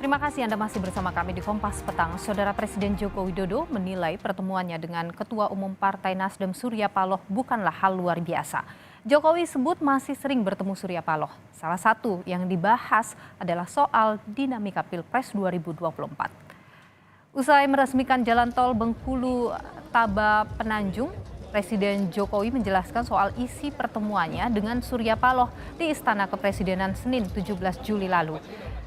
Terima kasih Anda masih bersama kami di Kompas Petang. Saudara Presiden Joko Widodo menilai pertemuannya dengan Ketua Umum Partai Nasdem Surya Paloh bukanlah hal luar biasa. Jokowi sebut masih sering bertemu Surya Paloh. Salah satu yang dibahas adalah soal dinamika Pilpres 2024. Usai meresmikan jalan tol Bengkulu Taba Penanjung, Presiden Jokowi menjelaskan soal isi pertemuannya dengan Surya Paloh di Istana Kepresidenan Senin 17 Juli lalu.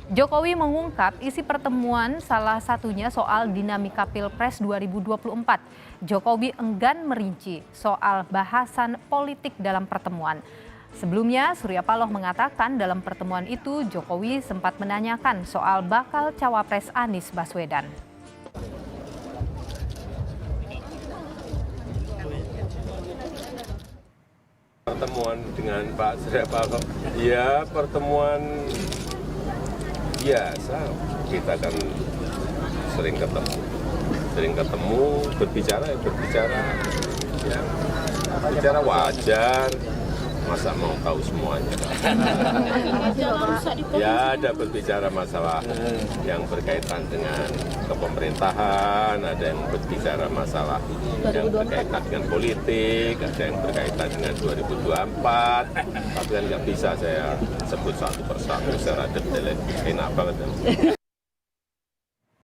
Jokowi mengungkap isi pertemuan salah satunya soal dinamika Pilpres 2024. Jokowi enggan merinci soal bahasan politik dalam pertemuan. Sebelumnya, Surya Paloh mengatakan dalam pertemuan itu Jokowi sempat menanyakan soal bakal cawapres Anies Baswedan. Pertemuan dengan Pak Surya Paloh, ya pertemuan biasa, kita kan sering ketemu, berbicara wajar, masa mau tahu semuanya. Ya ada berbicara masalah yang berkaitan dengan kepemerintahan, ada yang berbicara masalah yang berkaitan dengan politik, ada yang berkaitan dengan 2024, tapi kan nggak bisa saya sebut satu persatu secara detail, enak banget.